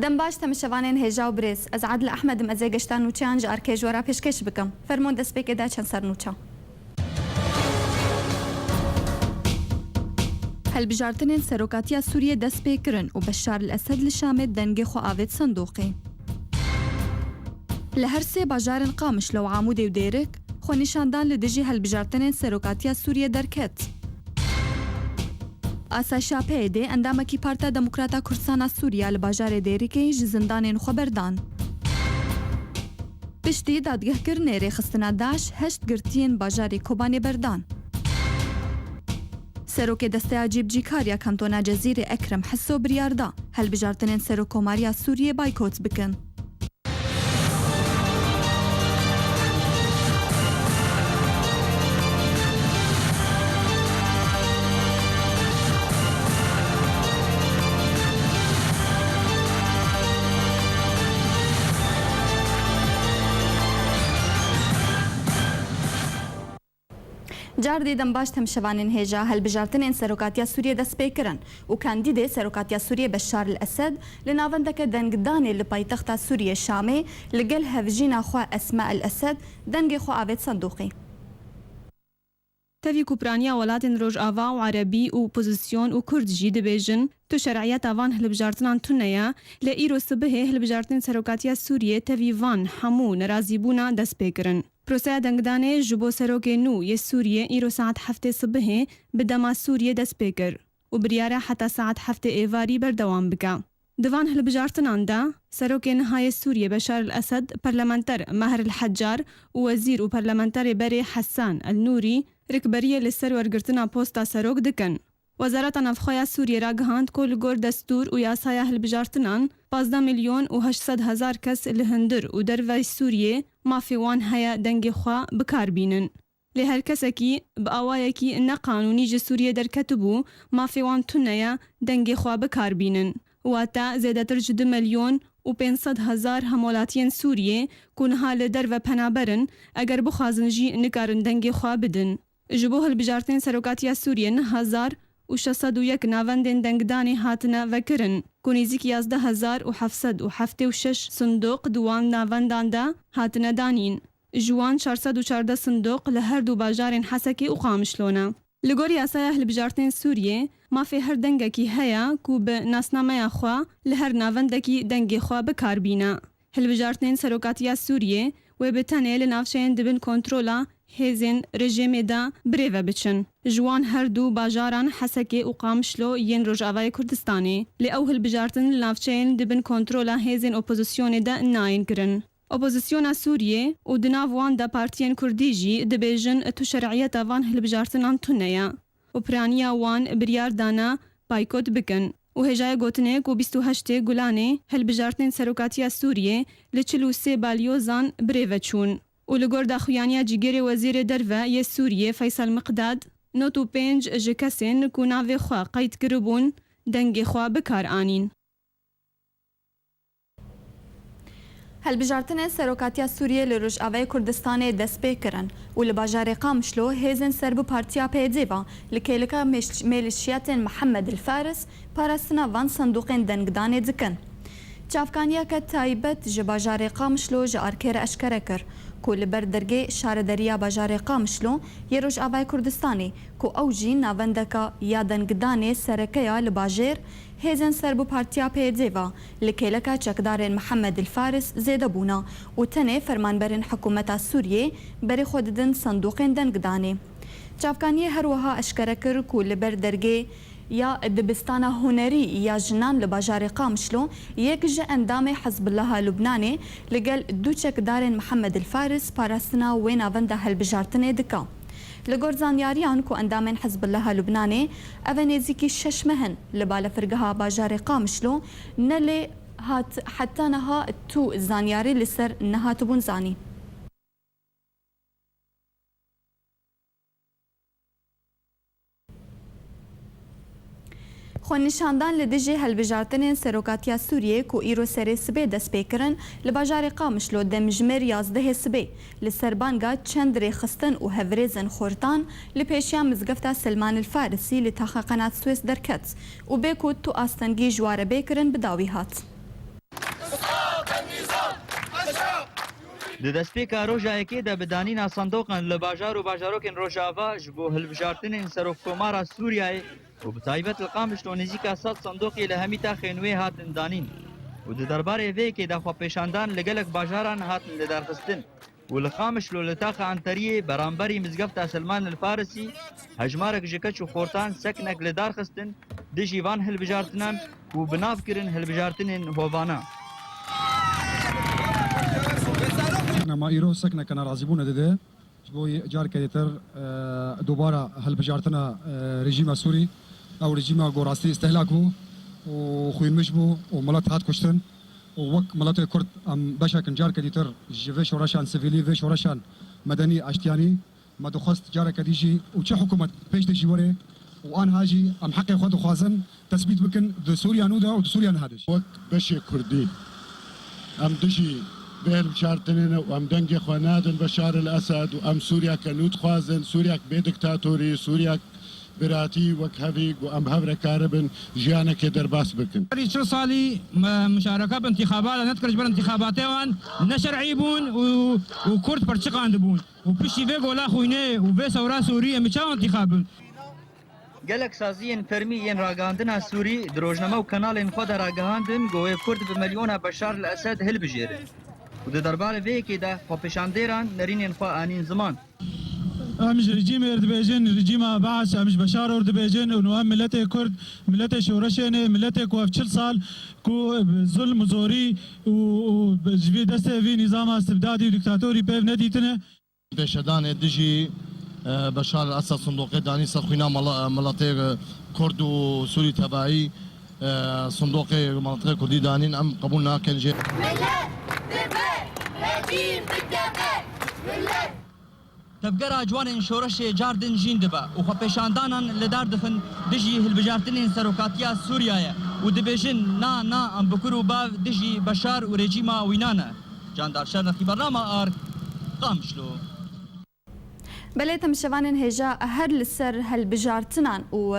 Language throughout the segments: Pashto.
دەمباش تەمەشەوانên هێژا و برێز ez عادل ئەحمەد ئەزێ گەشتان نووچیان ji ئەرکێژوەرا پێشکەش بکەم فەرمۆن دەستپێکێدا چەند سەر نووچە هەلبژارتنên سەرۆکاتیya Sûriyê dest pê kirin û Beşar el-Esed li Şamê dengê xwe avêt Sindoqê. Li her sê bajarên Qamişlo û Amûdê û Dêrik xwenîşandan li dijî helbijartinên serokatiya Sûriyê derket. Asayişa PYD endamekî Partiya Demokrata Kurdistana Sûriya li bajarê Dêrikê ji zindanên xwe berdan. Piştî dadgehkirinê rêxistina Daş heşt girtiyên bajarê Kobanê berdan. Serokê Desteya Cîbcîkariya Kantona Cezîrê Ekrem Hesso biryar da helbijartinên Serokkomariya Sûriyê baykot bikin. Car dîdem baş temşevanên hêja helbijartinên serokatiya Sûriyê dest pê kirin û kandîdê serokatiya Sûriyê Beşar el-Esed li navendeke dengdanê li paytexta Sûriyê Şamê li gel hevjîna xwe Esma el-Esed dengê xwe avêt Sindoqê. Tevî kupraniya welatên Rojava û Erebî û opozîsyon û Kurd jî dibêjin tu şerعiyeta van hilbijartinan tune ye lê îro sibihê hilbijartinên serokatiya Sûriyê tevî van hemû nerazîbûna dest pê kirin. Proseya dengdanê ji bo serokê nû yê Sûriyê îro saet heftê sibihê bi dema Sûriyê dest pê kir û biryare heta saet heftê êvarî berdewam bike. Di van hilbijartinan de serokê nihayê Sûriyê Beşar el-Esed parlamenter Meher el-Heccar û wezîr û parlamenterê berê Hesan el-Nûrî rikberiyê li ser wergirtina posta serok dikin. Wezareta Navxweya Sûriyê ra gihand ku li gor destûr û yasaya hilbijartinan 15 milyon û 800,000 kes li hundir û derveyê Sûriyê mafê wan heye dengê xwe bikarbînin. Lê her kesekî bi awayekî neqanûnî ji Sûriyê derketibû mafê wan tune ye dengê xwe bikarbînin. Wate zêdetir ji 2 milyon û 500,000 hemolatiyên Sûriyê ku niha li derve penaberin eger bixwazin jî nikarin dengê xwe bidin. Ji bo hilbijartinên serokatiya Sûriyê 9,601 navendên dengdanê hatine vekirin ku nêzîkî 11,776 sindoq di wan navendan de hatine danîn. Ji wan 414 sindoq li her du bajarên Hesekê û Qamişlo ne. Li gor yasaya hilbijartinên Sûriyê mafê her dengekî heye ku bi nasnameya xwe li her navendekî dengê xwe bikarbîne. Hilbijartinên serokatiya Sûriyê wê bi tenê li navçeyên dibin kontrola hêzên rejimê de birêve biçin. Ji wan her du bajaran Hesekê û Qamişlo yên Rojavayê Kurdistanê lê ew hilbijartin li navçeyên dibin kontrola hêzên opozisyonê de nayên kirin. Opozisyona Sûriyê û di nav wan de partiyên Kurdî jî dibêjin tu şerعiyeta van hilbijartinan tune ye û piraniya wan biryar dane baykot bikin. û hêjaya gotinê ku 28 Gulanê hilbijartinên serokatiya Sûriyê li 43 balyozan birêve çûn. û li gor daxuyaniya cîgerê wezîrê derve yê Sûriyê Feysel Miqdad 95 ji kesên ku navê xwe qeyd kiribûn dengê xwe bikar anîn. Helbijartinên serokatiya Sûriyê li Rojavayê Kurdistanê dest pê kirin û li bajarê Qamişlo hêzên ser bi Partiya PYD ve li kêlika mêlîşiyatên Mihemed el-Faris parastina van sindoqên dengdanê dikin. Çavkaniyeke taybet ji bajarê Qamişlo ji arkêre eşkere kir ku li ber dergê şarederiya bajarê Qamişlo yê Rojavayê Kurdistanê ku ew jî navendeka ya dengdanê serekeya li bajêr hêzên ser bi Partiya PYD ve li kêleka çekdarên Mihemed el-Faris zêde bûne û tenê fermanberên hikûmeta Sûriyê berê xwe didin sindoqên dengdanê. Çavkaniyê her wiha eşkere kir ku li ber dergê ya dibistana hunerî ya jinan li bajarê Qamişlo yek ji endamê Hezbillaha Lubnanê li gel du çekdarên Mihemed el-Faris parastina wê navenda helbijartinê dike. Li gor zanyariyan ku endamên Hezbillaha Lubnanê ev nêzîkî 6 mehin li balafirgeha bajarê Qamişlo ne lê heta niha tu zanyarî li ser nehatibûn zanî. Xwenîşandan li dijî helbijartinên serokatiya Sûriyê ku îro serê sibê dest pê kirin li bajarê Qamişlo demjimêr 11 sibê li ser banga çend rêxistin û hevrêzên xortan li pêşiya mizgefta Selman el-Farîsî li taxa qenat Swês derket û bê ku tu astengî ji warebê kirin bi dawî hat. د دەستپێکا ڕۆژایەکێدا بدانینا سندۆقن لە باژار و باژارۆکên ڕۆژاوا ji بۆ hilbijartinên serokkomara Sûriyayê û bi taybet li Qamişlo nêzîka 100 sindokê li hemî taxên wê hatin danîn û di derbarê vêyekê de xwepêşandan li gelek bajaran hatin li derxistin û li Qamişlo li taxa Anteriyê beramberî mizgefta Selman el Farisî hejmarek ji keç û xortan seknek li dar xistin dijî van hilbijartinan û binav kirin hilbijartinên hovana. ما ایرو سکنه کنه راضی بونه دیده بو جار که دیتر دوباره هلبجارتنا رژیم سوری او رژیم گوراستی استهلاک بو و خوینمش بو و ملت هات کشتن و وک ملت کرد ام بشکن جار که دیتر جوه شورشان سیویلی و شورشان مدنی اشتیانی ما دخست جار که دیجی و چه حکومت پیش دیجی وره و آن هاجی ام حق خود خوازن تثبیت بکن دو سوریا نودا و دو سوریا نهادش وک بشی کردی ام دیجی بين بشارتنين وام دنجي خوانادن بشار الاسد وام سوريا كنوت خوازن سوريا بديكتاتوري سوريا براتي وكهفي وام هفر كاربن جيانا كدرباس بكن. شو صالي مشاركة بانتخابات نذكر جبر انتخابات وان نشر عيبون وكرد برشقان دبون وبشي في ولا خوينه وبي ثورة سورية مشاو انتخابن. gelek saziyên fermî yên ragandina Sûrî di rojname û kanalên xwe de ragihandin goyê Kurd bi milyona Beşar el Esed hilbijêrin û di derbarê vêyekê de xwepêşandêran nerînên xwe anîn ziman. امش رجيم اردبيجن رجيم باعث امش بشار اردبيجن انه ام ملتي كرد ملتي شورشين ملتي كو 40 سال كو ظلم زوري وجبي دسته في نظام استبدادي وديكتاتوري بيف نديتنا بشدان دجي بشار الاسد صندوق داني سخوينا ملتي كرد وسوري تبعي صندوق منطقه كردي دانين ام قبولنا كان جي تبگەرا جوانên şoreşê cardin jîn dibe û xwepêşandanan li dar dixin dijî hilbijartinên serokatiya Sûriyayê û dibêjin na em bikur û bav dijî Beşar û rejîma wî ne. Candar Şernexî Bernama Ark Qamişlo. بله تمشوانن هجا هر لسر هالبجارتنان و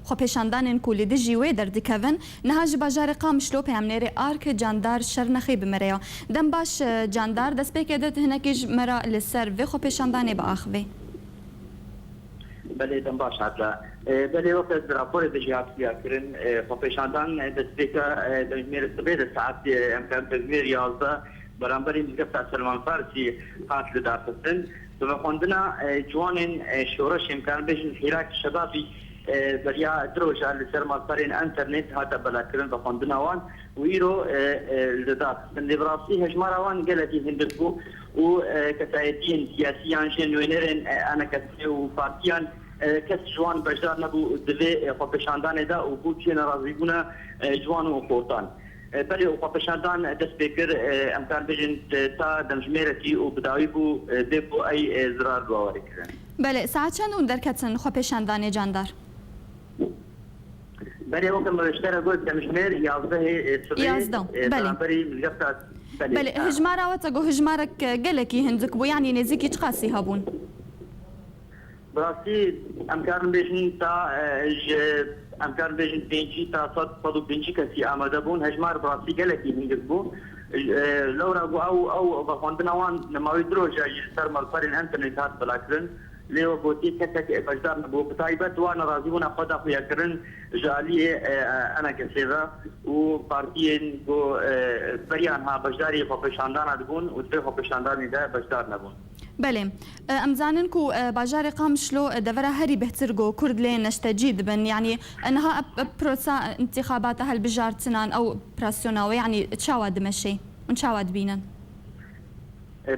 خۆپێشاندانên ku li dijî wê derdikevin niha ji bajarê Qamişlo peyamnêrê Ark Candar Şernexî bimêreya. Dem baş Candar destpêkê de hinekî ji me re li ser vê xwepêşandanê biaxivê. بله دم باش حتلا بله وقت راپور دجیاتیا کرن خۆپێشاندان دەستپێکە دەژمێر سبێ دە ساعت ئەمکان دەژمێر 11 بەرامبەری مزگەفتا سلمان فارسی هات لە داخستن بخواندنا جوانên شۆرەش امکان بێژن حیراک شەبابی بەریا درۆژە لەسەر ماسپەرên ئەنتەرنێت هاتە بەلاکردن بەخواندنا وان و ئیرۆ لە داخستن لێبڕاستی هەژمارا وان گەلێکی هەندێک بوو و کەسایەتیین سیاسییان ژێ نوێنەرێن ئەنەکەسێ و پارتیان کەس جوان بەشدار نەبوو دەبێ خۆپێشاندانێدا و بوو چێ نەڕازیبوونە جوان و خۆتان. بله و خۆپێشاندان دەست پێ کرد ئەمکان بێژن تا دەمژمێرەتی و بداوی بوو بێ بۆ ئەی زرار باوەڕێکردن. بله ساعت چەند ون دەرکەچن خۆپێشاندانê Candar؟ بله وەکم بەشتەرە گوت دەمژمێر 11 بەرامبەری مزگەفتا بله هژماراوەتە گۆ هژمارێک gelekî hindik bû yanî nêzîkî çi qasî hebûn؟ براستی ئەمکارم بێژن تا ئەمکار بێژن 5 تا 105 کەسی ئامادە بوون هەژمار براستی گەلێکی هەندێک بوو لەورا بوو ئەو بەخواندنەوان نەماوەی درۆژە سەر مەڵپەرین ئەنتەرنێت هات بەلاکردن لێوە بۆتی کەسێک بەشدار نەبوو بەتایبەت وا نەڕازی بوون خۆدا خویاکردن ژالیێ ئەنە کەسێدا و پارتیên بۆ بەریان ها بەشداری خۆپێشاندانە دەبوون و دوێ خۆپێشاندانیدا بەشدار نەبوون. بله امزانن کو باجار Qamişlo devera herî bihtir got Kurd lê neştecî dibin yanî niha prosa intixabata helbijartinan ew operasyona wê yanî çawa dimeşê û çawa dibînin.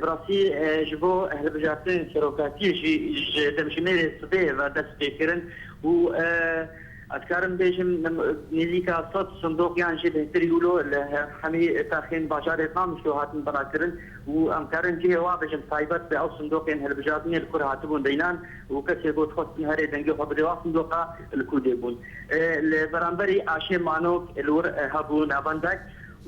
براستی ji bo hilbijartinên serokatiyê jî ji demjimêrê sibê ve dest pêkirin û ez karim bêjim nêzîka 100 sindoqyan jî bêhtirî wilo li hemî taxên bajarê Qamişlo hatin belakirin û em karin cihê wa bêjim taybet bi ew sindoqên hilbijartinê li kur hatibûn deynan û kesê got xwestin herê dengê xwe bidê wa sindoqa li ku dêbûn. Li beramberî Aşê Manok li wir hebû navendek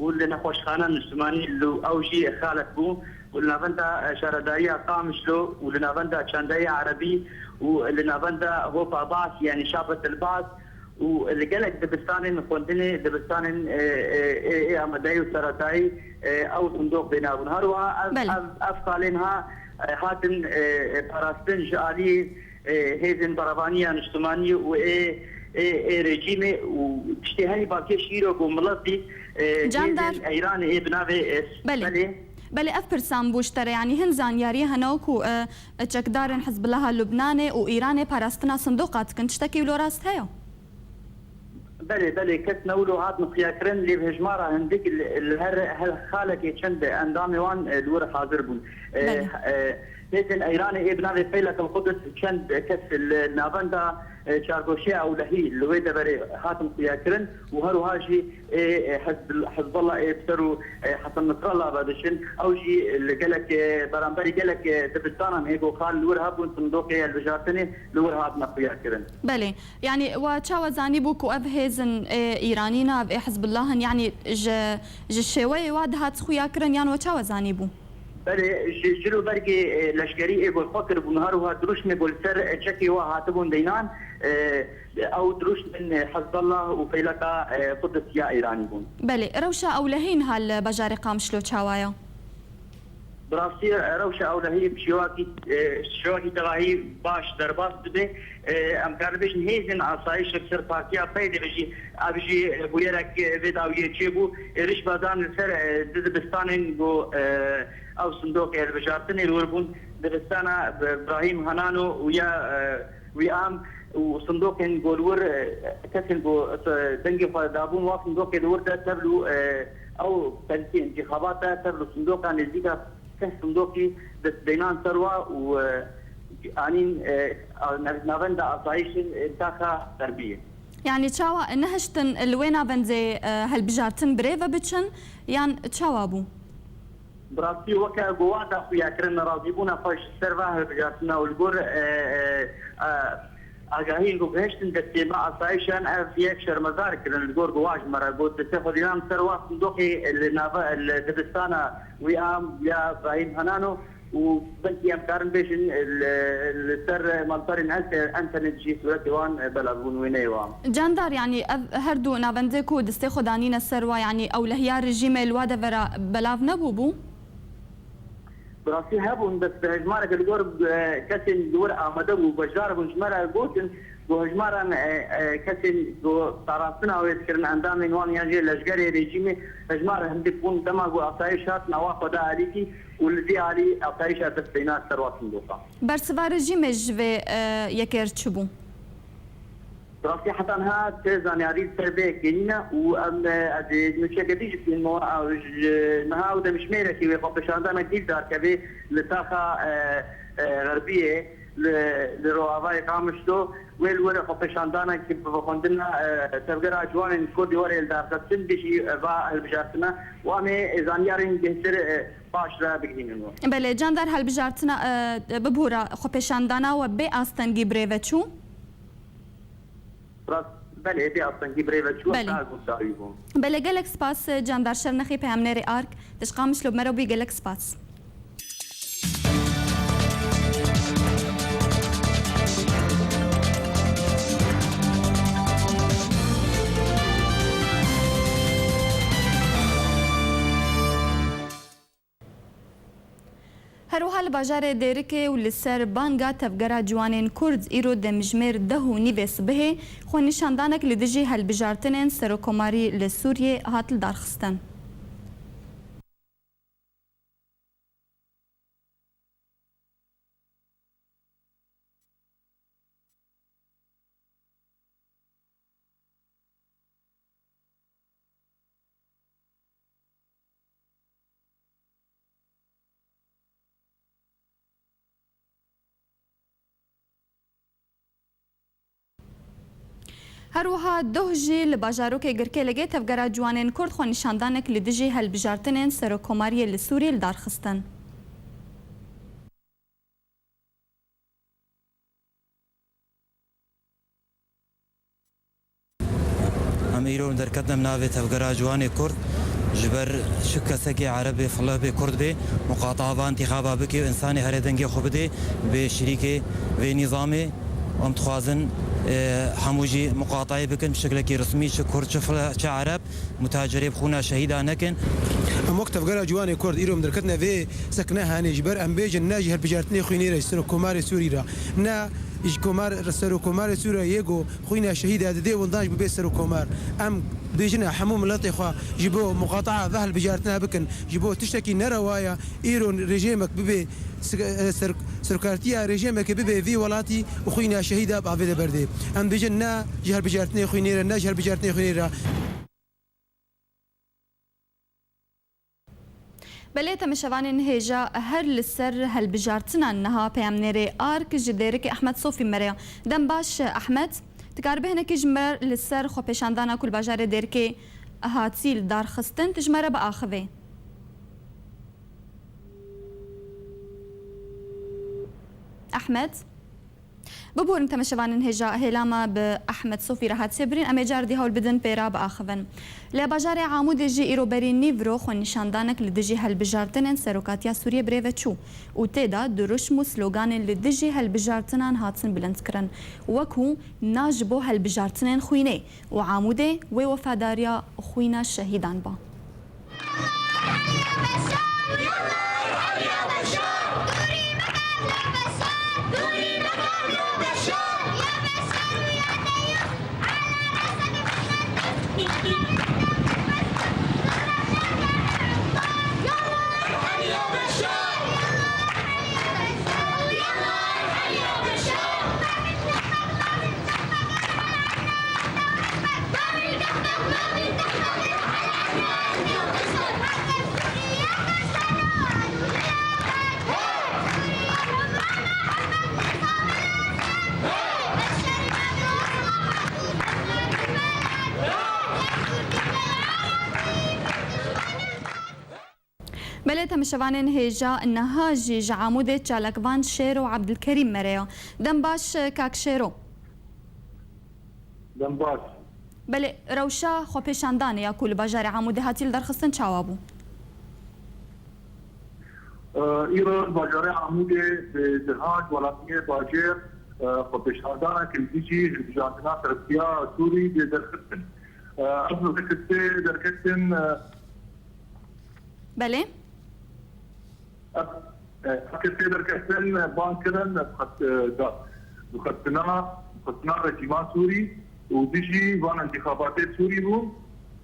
û li nexweşxana Niştimanî li ew jî xalet bû û li navenda şaredariya Qamişlo û li navenda çandaya Erebî û li navenda Hopa Bas yani Şafet el Bas ولقلق دبستان خوندني دبستان امداي وسرطاي او صندوق بيناون هروها افقالينها هاتن باراستن جالي هيزن برابانيا نجتماني و رژیم و اشتهایی با کشیرو گملتی ایران بناوی بله اف برسام بوشتره يعني هن زانياري هنوكو تشكدارن حزب الله لبنان وايران باراستنا صندوقات كنت تشتكي ولو راست هيو بله كت نولو هات مخياكرن اللي بهجمارة هنديك الهر خالك يتشند اندامي وان الور حاضر بون لكن ايران بناوي فيلك القدس تشند كس النافندا شاركوشيا او لهي اللي دبري خاتم قياكرن وهرو هاجي حزب الله بسرو حسن نصر الله بعدشن او جي اللي قالك برامبري قالك دبستان هيكو خال لور هابون صندوقي الوجارتني لور هابنا قياكرن بله يعني وتشاو زانيبوك واف هيزن ايرانينا حزب الله يعني جشوي واد هات قياكرن يعني وتشاو زانيبو بله جلو بركي لشكري يقول فكر بنهارها دروش نقول سر تشكي وهاتبون دينان او دروش من حزب الله وفيلكا قدس يا ايراني بون بله روشا اولهين هالبجاري قامشلو تشاوايا براسي روشا اولهي بشواكي تغاهي باش درباس دبي امكار بيش نهيزن عصايش بسر بارتيا بيدي بيجي بويرك فيداويه تشيبو ريش بادان سر دبستان جو او صندوق البجارتني الوربون دبستانا ابراهيم هنانو ويام وصندوق جولور كسن جو دنجي دابون وصندوق الور تبلو او تنتي انتخابات تبلو صندوق عن الزيكا كصندوقي دينان ثروه و يعني نافندا عصايش انتاخا تربيه يعني تشاوا نهشتن الوينا بنزي هالبجارتن بريفا بتشن يعني تشاوا ابو براسي وكا جوادا خويا كرنا راضيبونا فاش السرفا بجاتنا والجور اجاهين بهشتن دتيما عصايشان في يكشر مزار كرن الجور جواج مرا قلت تاخذ ينام سروا صندوقي الدبستانا ويام يا ابراهيم هنانو وبنتي امكارن بيشن السر منطرن انت نجي سورتي وان بلغون وينيوام جاندار يعني هردو نافنديكو دستيخو دانين السروا يعني او لهيا رجيم الوادا برا بلاف نبوبو براسي هابون بس بهجمارة الجور كسن دور امدو بجار بنجمارة قوتن بهجمارة كسن دو طراسنا ويذكرن اندامين وان يجي لشجري رجيمي هجمارة هندي بون دماغو عصايشات نواقو دا عليكي والذي علي عصايشات بسينات ثروات صندوقها برسبا رجيم جوي يكير تشبو براسي حتى انها تزاني عريض تربيه كينينا وام نشاكديش في المواقع نها وده مش ميركي ويقفش عندنا كتير دار كبي لتاخا غربيه لروافاي قامشتو ويل قفش عندنا كيف بخندنا تبقى جوان كودي وري الدار تسن بشي با البجارتنا وامي زانيارين جنسر باشرا بكينو بله جاندار هالبجارتنا ببورا قفش عندنا وبي استنجي بريفتشو بله بي استنجي بريفتشو بله گلک سپاس جاندار شرنخی پیامنری آرک تشقامش لب مرو بی گلک سپاس هروها الباجار ديركي ولسر بانغا تفجر جوانين كرد إيرو دمجمير دهو نيفيس به خو نشاندانك لدجي هالبجارتنين سروكوماري لسوريا هاتل دارخستان هروها دهجي لباجاروكي گركي لگه تفگرا جوانين كرد خو نشاندانك لدجي هالبجارتنين سروكوماري لسوريا لدارخستان اميرون دركتنا منافي تفگرا جواني كرد جبر شكسكي عربي فلابي كرد بي مقاطعة انتخابا بكي وإنساني هردنجي خبدي بشريكي بنظامي وام تخوازن هموجي مقاطعي بكن بشكل رسمي كرد عرب متاجري بخونا شهيدا نكن مكتب قرا جواني كرد إيرو مدركتنا في سكنها هاني جبر أم بيجن ناجي هالبجارتني خويني رئيسنا كوماري سوري را نا كومار رسرو كومار سوريا يجو خوينا شهيدا ددي ونداج ببيسرو كومار أم بيجنا حموم لطي خوا جيبو مقاطعة ذهل بجارتنا بكن جيبو تشتكي نروايا إيرو رجيمك ببي سركارتيا رجيمك ببي في ولاتي وخوينا شهيدا بعفيد بردي أم بيجنا جهل بجارتني خويني را جهل بجارتني خويني را بليت مشوان هيجا هر للسر هالبجارتنا انها بيامنيري ارك جديرك احمد صوفي مريا دم باش احمد تكار بهنا كجمر للسر خو بيشاندانا كل باجار ديركي هاتيل دار خستن تجمر باخذه احمد ببور انت مشوان هجا هلاما باحمد صوفي راحت سبرين امي جاردي هول بدن بيرا باخذن لا باجار عمود جي ايرو برين نيفرو خو نشاندانك لدجي هالبجارتن سروكاتيا سوريا بريفتشو وتيدا دروشمو سلوغان لدجي هالبجارتنان هاتسن بلندكرن وكو ناجبو هالبجارتنين خويني وعموده ووفاداريا خوينا الشهيدان با بليت مشوانين هيجا انها جي عمودة تشالكفان شيرو عبد الكريم مريا دمباش كاك شيرو دمباش بله روشا خو پیشاندان یا کل باجار عمودة هاتيل درخستن چاوابو ایران باجار عمودة بدهاج ولاتية باجر خو پیشاندان كالبيجي جانتنا تركيا سوري درخستن أصل ذكرتي دركتن بله فكرت دركتن بانكرن بخطنا رجيمان سوري وديجي وان انتخابات سوري بو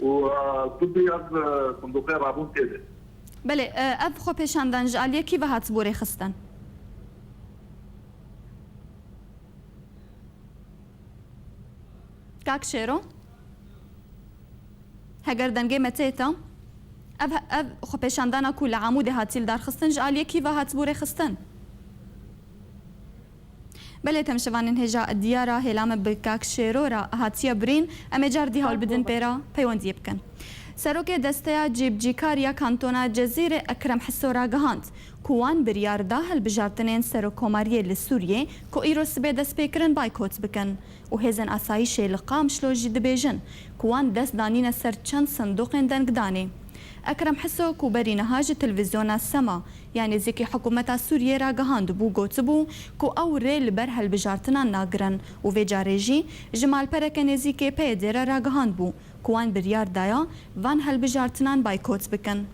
وطبي از صندوق رابون تيده بله اف خو پیشاندان جاليه كيف هاتبوري خستن كاك شيرو هگر دنگه متیتا اف خو پیشاندانا کل عمود هاتیل دار خستن جاليه كيف هاتبوري خستن بله تمشوانين هجا الديارة هلام بكاك شيرورا هاتيا برين امي جاردي هول بدن بيرا بيوندي يبكن سروك دستيا جيب جيكاريا كانتونا جزيرة أكرم حسورا جهانت كوان بريار داهل بجارتنين سروكومارية لسوريا كو إيرو سبي دست بيكرن بايكوت بكن وهزن أسايشي لقام شلوجي دبيجن كوان دست دانين سر چند صندوقين دنقداني أكرم حسو كوبري نهاج تلفزيون السما يعني زيكي حكومة سوريا راجهاند بو قوتبو كو أو ريل برها البجارتنا ناقرن وفي جاريجي جمال بركن زيكي بيدير راجهاند بو كوان بريار دايا وان هالبجارتنان بايكوت بكن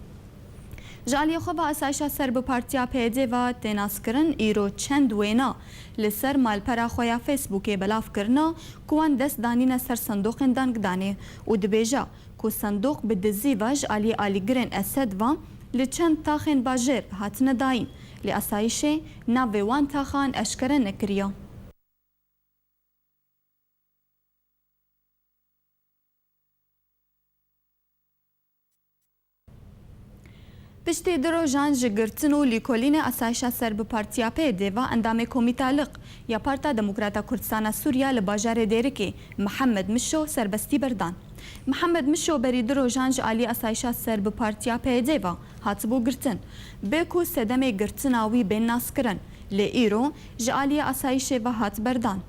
جالي خوبا اسایشا سر به پارتیا پیدی و تناس کرن ایرو چند وینا لسر مال پرا خویا فیسبوک بلاف کرنا کوان دست دانین سر صندوق دانگ دانه و دبیجا کو صندوق بدزی وج علی علی گرن اسد و لچند تاخن باجر هاتن داین لی اسایشه ناوی وان تاخان اشکره نکریا پشتی دروژان جگرتن و لیکولین اسایشا سر به پارتیا پیده و اندام کمیتا لق یا پارتا دموکراتا کردستان سوریا لباجار دیرکی محمد مشو سربستی بردان محمد مشو بری دروژان جالی اسایشا سر به پارتیا پیده و هاتبو گرتن بکو سدم گرتن آوی بین ناس کرن لی ایرو جالی اسایش و هات بردان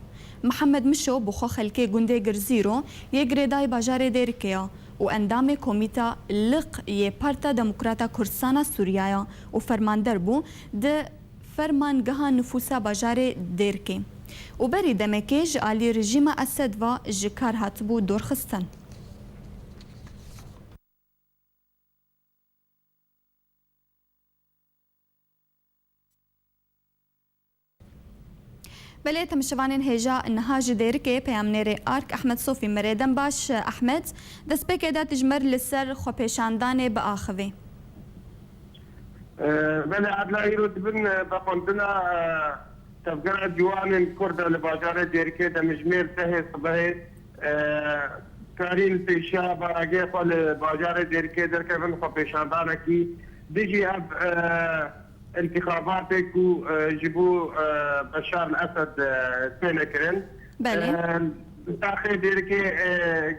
محمد مشو بخو خلکی گنده گرزیرو یک ردای باجار دیرکیا و اندام کمیتا لق یه پارتا دموکراتا کردستان سوریایا و فرماندر بو ده فرمانگەها نفوسا باژارê Dêrkê û berî demekê ji alî rejîma Esed ve ji kar hatibû dorxistin. بله تمشوانین هجا نهاج دێرکێ پەیامنێرê ئارک ئەحمەد سۆفی مرێدەم باش ئەحمەد دەستپێکێدا تژمەر لەسەر خۆپێشاندانê biaxivê. بله عدلا îro dibin bexwendina tevgera ciwanên Kurd li bajarê Dêrkê demijmêr tehê sibehê karîn pêşiya baragê xwe li bajarê Dêrkê derkevin xwepêşandanekî dijî ev انتخاباتê ku ji bo Beşar el-Esed têne kirin. Daxê Dêrkê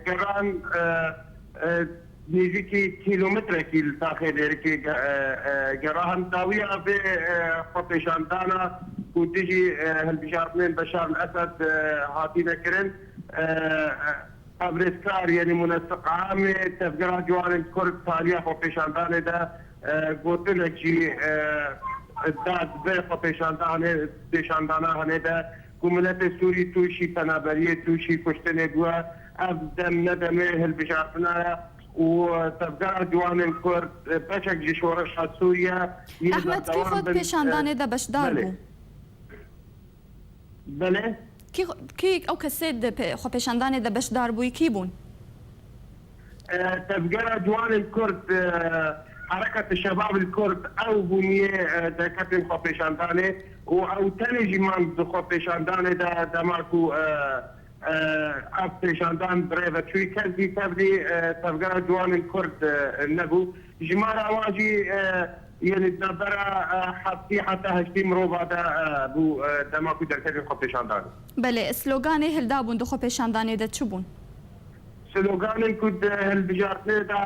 geran nêzîkî kîlometrekî li daxê Dêrkê geran dawiya vê xwepêşandana ku dijî hilbijartinên Beşar el-Esed hatîne kirin ebrêzkar yanî muneseq amê tevgera ciwanên Kurd taliya xwepêşandanê de gotinekî dad vê xwepêşandana henê de ku miletê Sûrî tûşî penaberiyê tûşî kuştinê bûye ev dem ne demê hilbijartina ye û tevgera ciwanên Kurd beşek ji şoreşa Sûriye Ehmed kî xwepêşandanê de beşdar bû? Belê? Kî ew kesê di xwepêşandanê de beşdar bûî kî bûn? tevgera ciwanên Kurd حركة الشباب الكرد او بنيه دكاتين خبيشانداني او تاني جيمان خبيشانداني دا ماكو خبيشاندان بريفا شوي كذي تبدي تفقر جوان الكرد النبو جمال اواجي يعني الدبرة حتى هشتي مروبا بو دا ماكو دكاتين خبيشانداني بله سلوغاني هلدابون دو خبيشانداني دا چبون؟ سلوگانی کود هلبجارتنی دا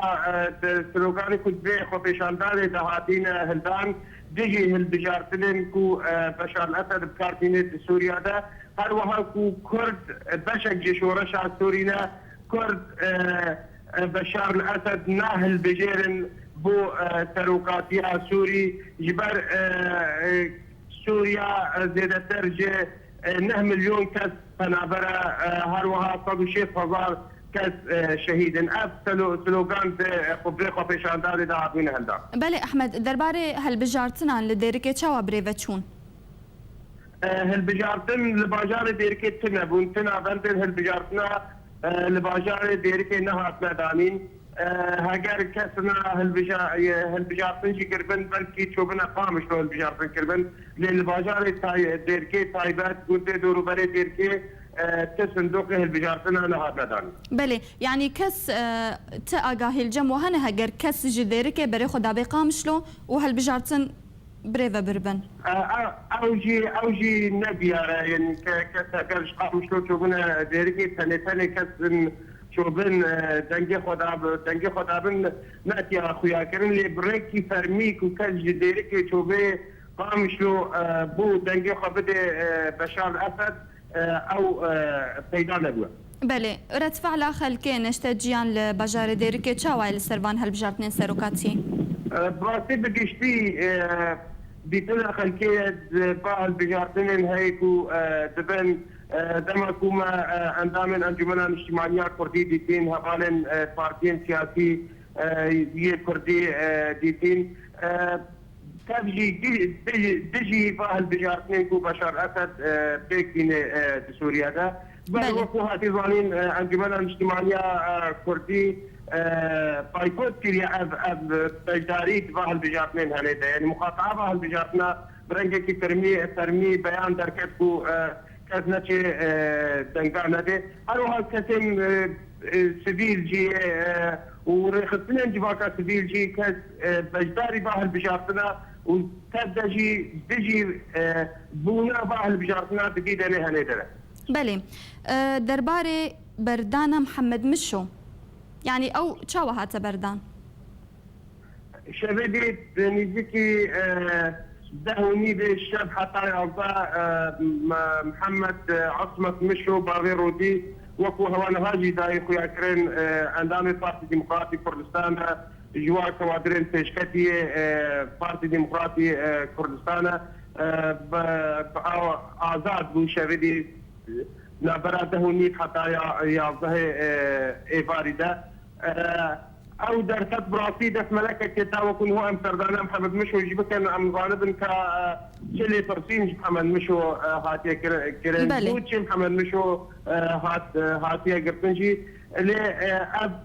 سلوگانی کود به خودشانداری دا هاتین هلدان دیگه هلبجارتنین کو بشار الاسد بکارتینه سوریا دا هر وها کو کرد بشک جشورش از سورینا کرد بشار الاسد نه هلبجارن بو سروقاتی سوری جبر سوریا زیده ترجه 9 مليون کس پنابره هر وها 106,000 كاس شهيد اف سلوغان قبل خبيشاندار دا عبين هلدا. بله احمد درباره هلبجارتنان لديركي چاوا بريفه چون؟ هلبجارتن لباجار ديركي تنبون تنا بندن هلبجارتنا لباجار ديركي نهات مدانين هاگر کسنا هلبجارتن جي كربن بلكي چوبنا قامش لو هلبجارتن كربن للباجار ديركي تايبات قد دورو بري ديركي تصندوق هلبجارتنا نهات مدانين. بله يعني كس تأجاهي الجم وهنا هجر كس جديرك بري خدا بقامشلو وهالبجارتن بريفا بربن. أوجي نبيارة يعني كسرش قامشلو شوبنا ديركي تاني كس شوبن دنجي خدا بن نأتي أخويا كرن لي بريكي فرميك وكس جديرك شوبه قامشلو بو دنجي خبده بشار الأسد او پیدا نبوه. بله ردفعل خلکه نشتجیان لباجار دیرکه چاوای لسروان هلبجارتنین سروکاتی؟ براستی بگشتی بیتنا خلکه با هلبجارتنین هیکو دبن دمکو ما اندامن انجمنان اجتماعیه کردی دیتین هوالن پارتین سیاسی یه کردی دیتین تبجي دجي باهل بجارتنين كو بشار اسد بيكين سوريا دا بل وكو هاتي ظالين انجمنا الاجتماعيه كردي بايكوت سوريا اب تجداريت باهل بجارتنين هنيدا يعني مقاطعه باهل بجارتنا برنجكي ترمي بيان دركتكو كازناتشي دنقانا دي اروها كتم سبيل جي ورخصتنا جباكا سبيل جي كاس بجداري باهل بجارتنا وتبدا دجي بونا باهل بجارتنا دقيقه لها نيدره. بله درباري بردان محمد مشو يعني او تشاو هاتا بردان شبابي نيزيكي دهوني بالشاب حتى محمد عصمت مشو باغي رودي وكو هوانا هاجي داي خويا كرين اندامي بارتي ديمقراطي كردستان جوا كوادرين تشكتي بارتي ديمقراطي كردستان آزاد بو شویدی نبراده هونیت حتی یازده ایواری ده او در صد براسي دس ملكة كتاوة كن هو امتردانا محمد مشو جيبكن ام غالبا كا شلي فرسين محمد مشو هاتيا كرن بوتشي محمد مشو هاتيا قرطنجي اللي اب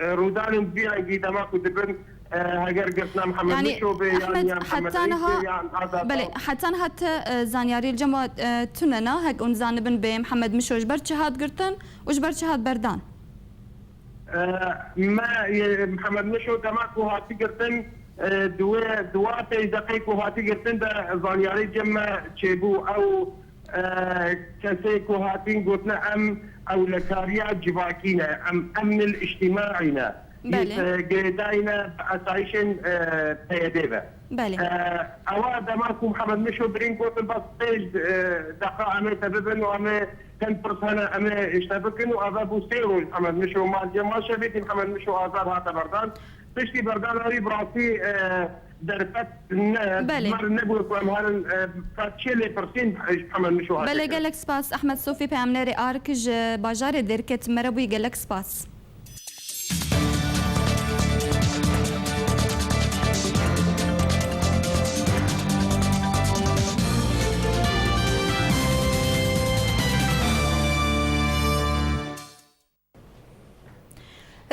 رودان بيع جيدا ما كنت بن هاجر قرطنا محمد يعني مشو احمد حتى انها بلي حتى انها زانياري الجماعة تننا هك انزانبن بمحمد مشو جبر شهاد قرطن وجبر شهاد بردان ما محمد مشو تماك وهاتي قرطن دواتي دقيق وهاتي قرطن ده زانياري جمع تشيبو او كسيك وهاتين قلتنا ام او لكاريا جواكينا ام امن الاجتماعينا قيداينا بأسايشن تيديبه بله اوا دماكو محمد مشو برين قلت بس تيج دقاء امي تببن وامي 10% امي اشتبكن وابابو سيرو محمد مشو ما شبيتي محمد مشو ازار هاتا بردان تشتي بردان هاري براسي درفت مر نبوك وامهال فاتشيلي برسين محمد مشو هاتا بله قالك سباس احمد صوفي بامناري اركج باجاري دركت مربوي قالك سباس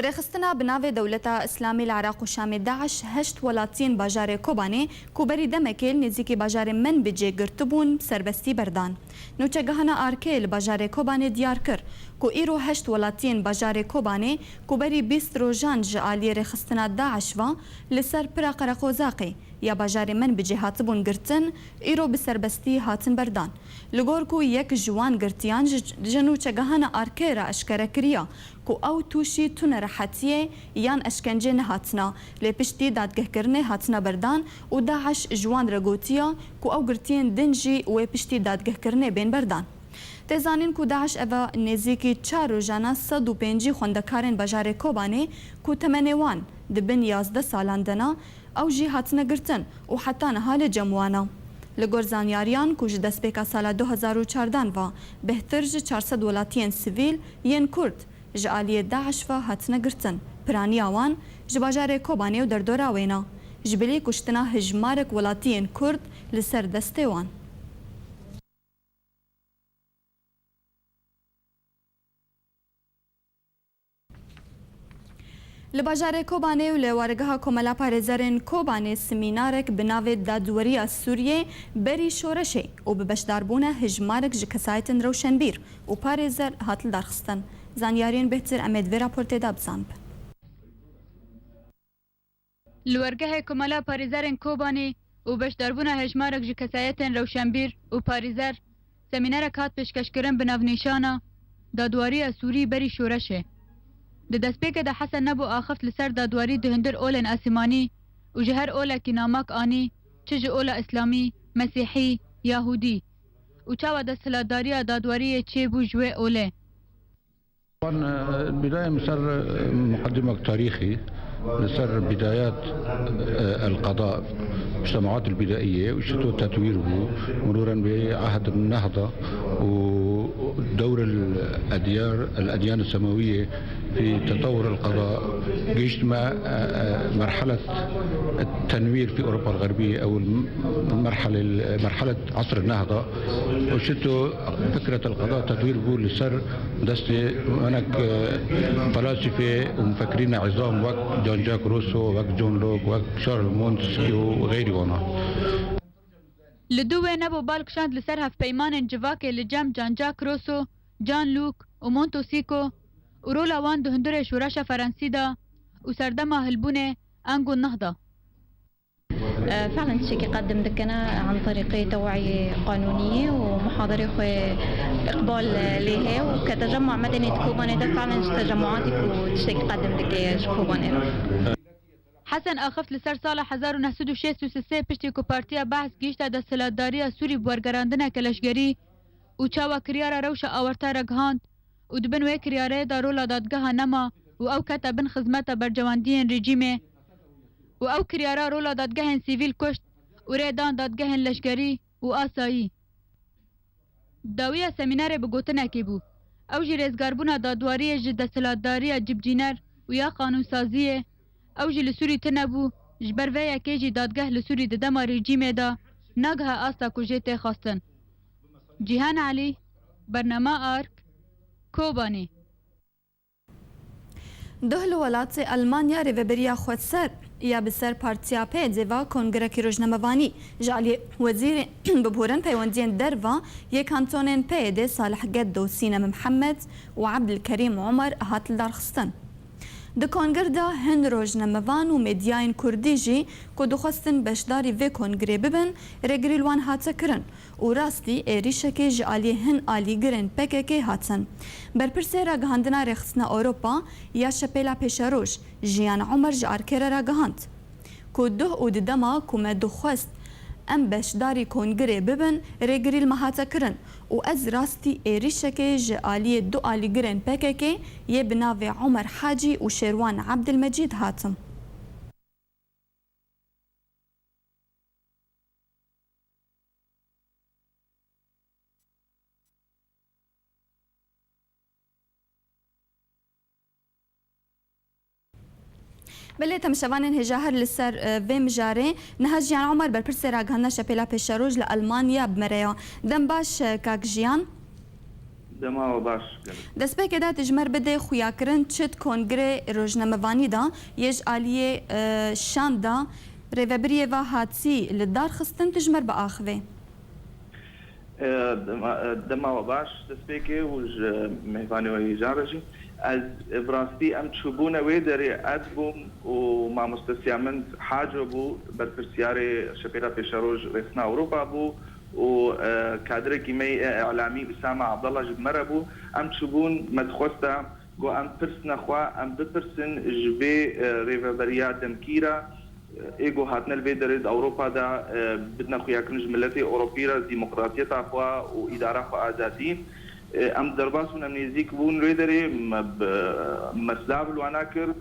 رخصتنا بناوی دولتا اسلامی العراق و شام داعش هشت ولاتین باجار کوبانه کوبری دمکل نزیکی باجار من بجه گرتبون سربستی بردان نوچه گهانا آرکیل باجار کوبانه دیار کر کو ایرو هشت ولاتین باجار کوبانه کوبری 20 روزان جعالی رخصتنا داعش و لسر پرا قرقوزاقی یا باجار من بجه هاتبون گرتن ایرو بسربستی هاتن بردان لگور کو یک جوان گرتیان جنو چگهانا آرکی را اشکره کریا کو او توشی تون راحتیه یان اشکنجه نهاتنا لپشتی دادگه کرنه هاتنا بردان و داعش جوان رگوتیا کو او گرتین دنجی و پشتی دادگه کرنه بین بردان تزانین کو داعش اوا نزیکی 4 روزانه 105 خوندکارن باجار کوبانه کو تمنوان دبن 11 سالاندنا او جی هاتنا گرتن و حتی نهال جموانا لگور زانیاریان کو دست پیکا سال 2014 و بهتر 400 ولاتین سیویل ین کرد جعالی داعش و هاتنا گرتن پرانی آوان جباجار کوبانه و در دورا وینا جبلی کشتنا هجمارک ولاتین کرد لسر دسته وان لباجار کوبانه و لوارگاه کملا پارزرین کوبانه سمینارک بناو دادوری سوریه بری شورشه و ببشداربونه هجمارک جکسایتن روشنبیر و پارزر هاتل دارخستن زانیارین بهتر امید و راپورت دابزانب لوارگاه کملا پارزرین کوبانه و بشداربونه هجمارک جکسایتن روشنبیر و پارزر سمینارک هات پشکشکرن بناو نیشانا دادواری سوری بری شورشه د دسپیکه د حسن نبو آخفت لسر دادواری دهندر اولن اسمانی و جهر اولا کی نامک آنی چج اولا اسلامی مسیحی یهودی و چاوا د سلاداری دادواری چه بو جوه اوله طبعا البداية مسر مقدمة تاريخي لسر بدايات القضاء المجتمعات البدائية وشتو تطويره مرورا بعهد النهضة ودور الأديان السماوية في تطور القضاء جيش مع مرحلة التنوير في أوروبا الغربية أو مرحلة عصر النهضة وشتو فكرة القضاء تطوير بول لسر دستي هناك فلاسفة ومفكرين عظام وقت جان جاك روسو وقت جون لوك وقت شارل مونتسكي وغيرهم لدوه نبو بالكشاند لسر هف بيمان جواكي لجام جان جاك روسو جان لوك ومونتوسيكو ورولا وان دهندر شوراشا فرنسي دا وسردما هلبونه انجو النهضة فعلا الشيء يقدم دكنا عن طريق توعية قانونية ومحاضرة إقبال لها وكتجمع مدني كوباني ده فعلا تجمعاتك والشيء يقدم دك كوباني حسن آخفت لسر سال 1966 پشتی کو پارتیا بحث گیشتا د سلاداری سوری بورگراندنه کلشگری و چاوا کریارا روش آورتا رگهاند و دبن وی کریاره دارولا دادگاه نما و او کتا بن خدمت برجواندین رژیمه و او کریارا رولا دادگاه سیویل کشت و ریدان دادگهن لشکری و آسایی. داویه سمینار بگوتنکی بو. او جی رزگاربونا دادواری جی دستلاتداری جبجینر و یا قانون سازیه او جی لسوری تنبو جبر ویا که جی دادگه لسوری ددما رژیمه دا نگه آستا کجیت خواستن. جیهان علی برنامه آرک کوبانی. دهل ولات ألمانيا ريفبريا خوتسر يا بسر بارتيا بيديفا كونغركي روجنمواني جعلي وزير ببهورن بيوندين درفا يكانتونين بيدي صالح قدو سينم محمد وعبد الكريم عمر هات الدارخستن د کنگر دا هن روجنموان و مدیاین کردیجی که دخواستن بشداری و کنگری ببن رگریلوان هاته کرن و راستی ایریشه که جعالی هن آلی گرن پکه که هاتن. برپرسه را گهاندنا رخصنا اوروپا یا شپیلا پیشاروش جیان عمر جارکر را گهاند. که ده او دما کمه دخواست ام بشداری کنگری ببن رگریل مهاته کرن و از راستی ایریشه که جعالی دو آلی گرن پکه که یه بناوی عمر حاجی و شیروان عبدالمجید هاتم. بله تمشوانن هجاهر لسر و مجاره نهاجیان عمر برپرسه را گهنده شپیلا پیشاروج لألمانیا بمریا دم باش کاک جیان دما و باش دست به که دا تجمر بده خویا کرن چت کنگره روجنموانی دا یج آلیه شان دا ریوبریه و حادثی لدار خستن تجمر با آخوه دما و باش دست به که وج مهوانی و هجارجی از براستی ام تشوبونا ويدري ادبوم ومع مستسيامن حاجه بو بالفرسيار شبيرا بيشاروج رئيسنا اوروبا بو وكادر كيمي اعلامي اسامه عبد الله جمره بو ام تشوبون مدخوستا جو ام برسنا خوا ام ببرسن جبي ريفابريا دمكيرا ايجو هاتنا الفيدرد اوروبا دا بدنا خويا كنج ملتي اوروبيه ديمقراطيه اخوا واداره اخوا ازادي ام درباسون ام نزيك بون ريدري مسلاب الواناكر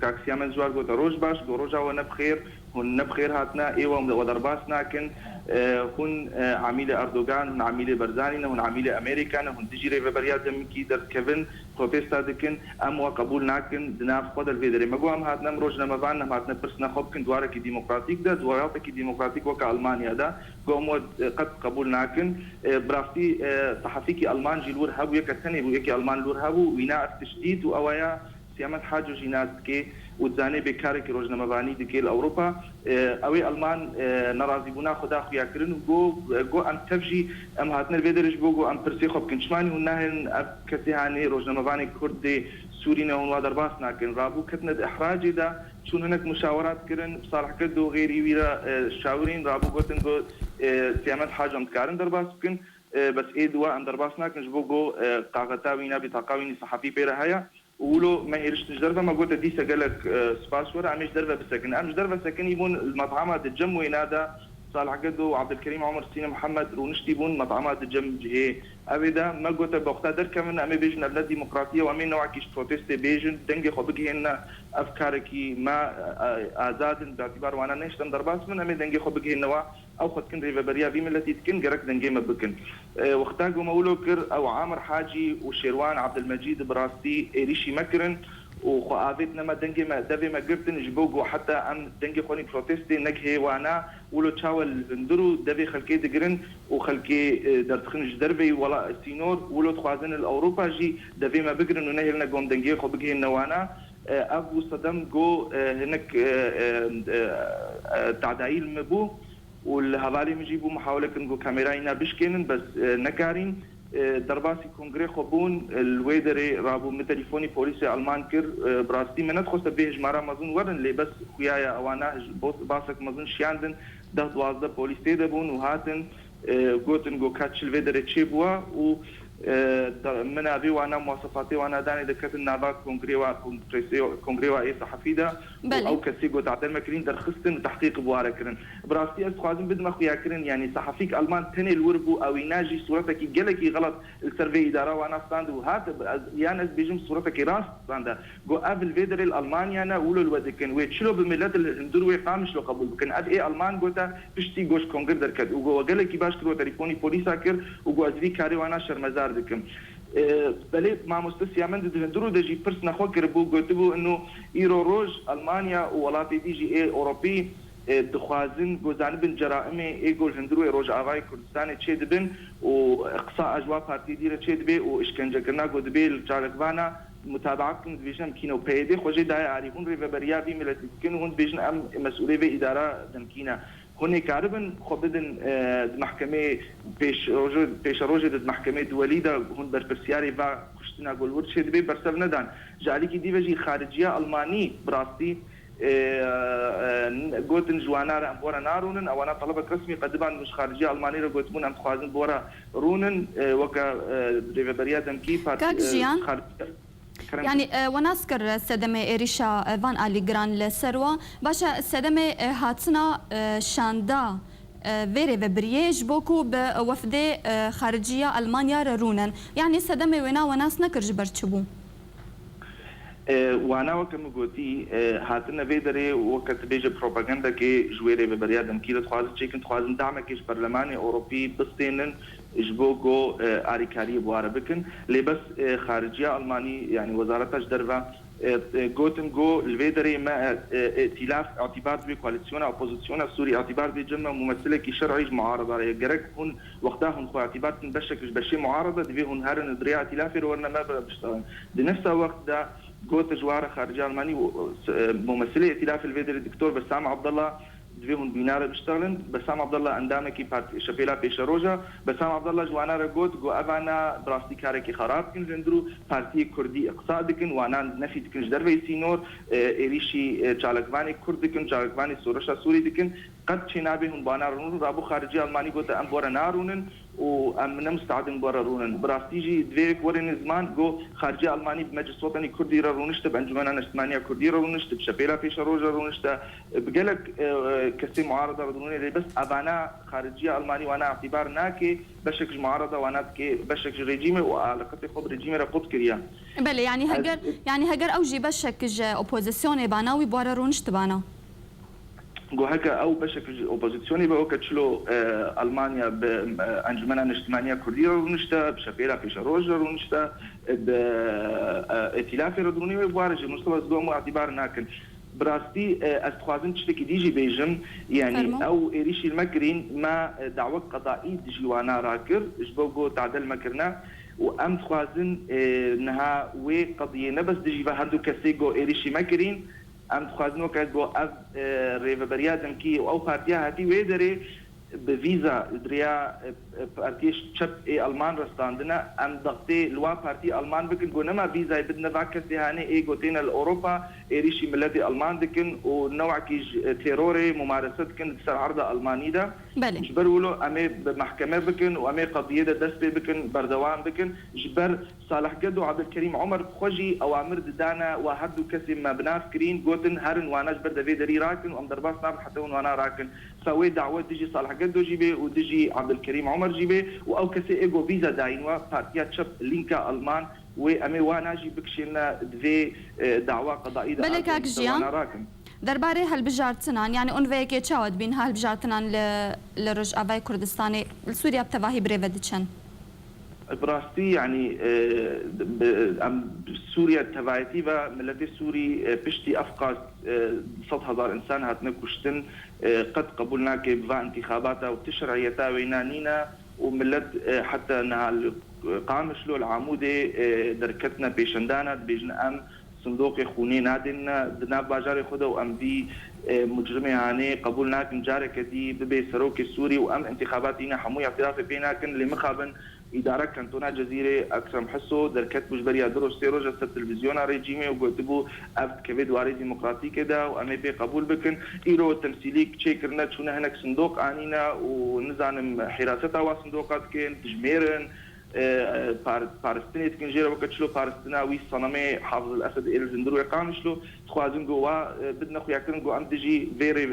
كاكسيا من زوار قوتا روج باش روجا ونبخير هن نبخير هاتنا ايوا ودرباس ناكن هن عميلة اردوغان هن عميلة برزاني هن عميلة امريكان هن تجي ريفبريات دمكي در كيفن بروتيستا دكن ام وقبول ناكن دناف قدر فيدري مقو ام هاتنا مروجنا مبان هاتنا برسنا خوبكن دواركي ديمقراطيك دا دواراتكي ديمقراطيك وكا المانيا دا قوم قد قبول ناكن برافتي صحفيكي المان جي لور هابو يكا سنة يكي المان لور هابو وينا التشديد واوايا سيامت حاجو جيناز كي وتزاني بكارك روجنا مباني دكيل اوروبا اوي المان نرازي بونا خدا خويا كرن جو ام تفجي ام هاتنا الفيدرج جو ام برسي خوب كنشماني ونهن اب كسيهاني روجنا مباني كردي سورينا ونوا درباسنا كن رابو كتنا احراجي دا شون هناك مشاورات كرن بصالح كدو غيري ويرا شاورين رابو قلتن جو سيامت حاجه متكارن درباس كن بس ايه دوا ام درباسنا كن جو قاغتاوينا بتقاويني صحفي بيرا هيا ولو ما هيرش تجربه ما قلت دي سجلك سباسور عمش دربه بسكن امش دربه سكن يبون المطعمات الجم وينادى صالح قدو وعبد الكريم عمر سينا محمد ونشتي بون مطعمات الجم جهه ابدا ما قلت بوقتها كمان امي بيجن بلاد ديمقراطيه وامي نوع كيش بروتست بيجن دنجي خبقي ان افكاركي ما ازاد باعتبار وانا نشتم درباس من امي دنجي خبقي النوا او خد كن ريفبريا في ملتي تكن جرك دنجي ما بكن وقتها جو مولو كر او عامر حاجي وشيروان عبد المجيد براستي ريشي مكرن وخافتنا ما دنجي ما دبي ما قرتن جبوجو حتى ام دنجي خوني بروتستي نكهي وانا ولو تشاول بندرو دبي خلكي دقرن وخلكي درتخنج دربي ولا سينور ولو تخوازن الاوروبا جي دبي ما بقرن ونهلنا قوم دنجي خو بقي نوانا ابو صدام جو هناك تعدايل مبو والهوالي مجيبو محاولة كنجو كاميراينا بشكينن بس نكارين درباسي كونغري خبون الويدري رابو من تليفوني بوليسي المان كر براستي منت خوست بيج مارا مزون ورن لي بس خويايا اوانا باسك مزون شياندن ده دوازده بوليسي دبون وهاتن قوتن جو كاتش الويدري تشيبوا و من ابي وانا مواصفاتي وانا داني دكت النابا كونغريوا اي صحفي ده او كسيغو تعدل مكرين درخستن وتحقيق بواره كرن براستي خوازم بدنا خويا كرن يعني صحفيك المان تني الوربو او يناجي صورتك جلكي غلط السيرفي اداره وانا ستاند وهات يانس بيجم صورتك راس ستاند جو افل فيدر الالمانيا انا ولو الودكن ويتشلو بالملات الهندروي قامش لو قبول بكن اد اي المان جوتا بشتي جوش كونغر دركت وجو جلكي باش كرو تليفوني بوليسا كر وجو ازفي كاري وانا شرمزار دكم بلي مع مستسيا من دهندرو دجي برس نخو كربو قلتبو انه ايرو روج المانيا وولاتي دي جي اي اوروبي دخوازن جوزان بن جرائم ايجول هندرو روج اغاي كردستان تشي دبن واقصاء اجواء بارتي ديره تشي دبي واشكنجه كنا قدبي الجاركبانا متابعتكم بيجن كينو بيدي خوجي داي عارفون ريفبريا بي ملتكن هون بيجن ام مسؤوليه في اداره دمكينا هوني كاربن خبدن محكمه بيش روجه محكمه دوليده هون برسياري با كشتنا قول ورشي دبي برسل ندان جاليكي دي بيجي خارجيه الماني براستي قوتن جوانا بورا نارونن او انا طلبت رسمي قدبان مش خارجيه المانيه قوتمون ام خوازن بورا رونن وكا ريفبريا دمكي يعني ونذكر السدمة إريشا فان أليغران لسروا باشا السدمة هاتنا شاندا فيري ببريج بوكو بوفد خارجية ألمانيا رونن يعني السدمة ونا وناس نكرج برتشبو وانا وكم قلتي هاتنا فيدري وقت بيجي بروباغندا كي جويري ببريادم كي تخواز تشيكن تخواز دعمك كيش برلماني أوروبي بستينن جبوكو آريكاري بوارا بكن لي بس خارجية ألماني يعني وزارتش درفا قوتن جو الفيدري ما ائتلاف اعتبار بي كواليسيون اوبوزيسيون السوري اعتبار بي جمع ممثله كي شرعي معارضه جرك هون وقتها هون خو اعتبار بشكل بشي معارضه دبي هون هرن دريا ائتلاف ورنا ما بشتغل بنفس الوقت ده قوت جواره خارجيه الماني ممثله ائتلاف الفيدري الدكتور بسام عبد الله دفيهم بينار بيشتغلن بسام عبد الله اندامه كي بارتي شبيلا بيشروجا بسام عبد الله جوانا رجوت جو ابانا براستي كاركي خراب كن جندرو بارتي كردي اقتصادكن وانا نفي دكن دربي سينور اريشي چالکوانی كردكن چالکوانی سورشا سوري دكن قد شنابهم بانا رونو رابو خارجي الماني قلت ام بورا نارونن وامنا مستعدين برا رونن براستيجي دويك ورن زمان جو خارجي الماني بمجلس وطني كردي رونشت بانجمنا نجتمانيه كردي رونشت بشبيلا بيشروجا رونشت بقلك كسي معارضه روني بس ابانا خارجيه الماني وانا اعتبار ناكي بشكل معارضه وانا كي بشكل ريجيمي وعلاقتي خب ريجيمي رقود كريا بله يعني هجر اوجي بشكل اوبوزيسيون باناوي بورا رونشت بانا جو هكا او بشكل اوبوزيسيوني بقى كتشلو المانيا بانجمنا نجتمانيه كرديه ونشتا بشبيلا بيشروجا ونشتا بائتلاف ردوني وبوارج مستوى دوم اعتبار ناكن براستي استخوازن تشتكي ديجي بيجم يعني او اريشي المكرين ما دعوة قضائي ديجي وانا راكر جبوغو تعدل مكرنا وام تخوازن انها وي قضيه نبس ديجي بهندو كسيغو اريشي مكرين ام تخوازنو كاتبو اف ريفبريادم كي او بارتيا هاتي ويدري بفيزا دريا بارتيش تشب اي المان رستاندنا ام ضغطي لوا بارتي المان بكن قنما فيزا بدنا باكسي هاني اي قوتين الاوروبا ايريشي ملدي المان دكن ونوع كي تيروري ممارسه كن بسر عرضه الماني ده جبر ولو امي بمحكمه بكن وامي قضيه دسبي بكن بردوان بكن جبر صالح قدو عبد الكريم عمر خوجي اوامر دانا وهدو كسي ما بنافكرين قوتن هرن وانا جبر دفي دري راكن وام درباس ناب حتى وانا راكن سوي دعوه تجي صالح قدو جيبي ودجي عبد الكريم عمر جيبي او كسي ايجو فيزا داينوا بارتيات شب لينكا المان وامي وانا جي بكشينا دفي دعوه قضائيه بلك اكجيان درباره هالبجارتنان يعني اون ويكي تشاود بين هالبجارتنان لرج افاي كردستاني سوريا بتواهي بريفدتشن براستي يعني سوريا تبعتيبا ملتي سوري بشتي افقاس 100,000 انسان هاتنا كشتن قد قبولنا كيبفا انتخاباتها وتشرعيتها وينانينا وملت حتى انها قامش له العمودي دركتنا بيشندانا بيجنا ام صندوق خوني نادنا دنا باجار خدا وام دي مجرمي هاني قبولنا كن جارك دي ببي سروك السوري وام انتخاباتنا حمو اعتراف بينا كن لمخابن إدارة كانتونا جزيرة أكثر حسو دركت مجبرية دروس سيروجا التلفزيون ريجيمي وقلتبو أفت كبد واري ديمقراطي كده وأمي بي قبول بكن إيرو تمثيليك تشيكرنا شونا هناك صندوق عنينا ونزعن حراستها وصندوقات كن تجميرن بارستني تكنجيرا وقت شلو بارستنا وي صنمي حافظ الاسد الى زندرو يقام شلو تخوازن جوا بدنا خويا كن جو ام تجي فيري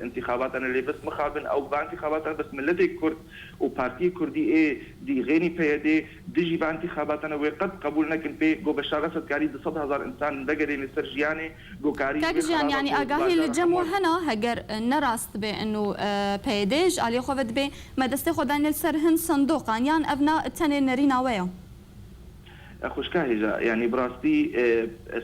انتخابات انا اللي بس مخابن او بانتخابات بس ملتي كرد وبارتي كردي اي دي غيني بي دي ديجي بانتخابات انا وقد قبولنا كن بي جو بشار اسد كاري 100,000 انسان دقري نسرجياني جو كاري تاكجيان يعني اقاهي للجمو هنا هجر نراست بانه بيديج علي خوفت بي ما دستي خدان السرهن صندوقان يعني ابناء التاني نرينا ويا خوش كاهجة يعني براستي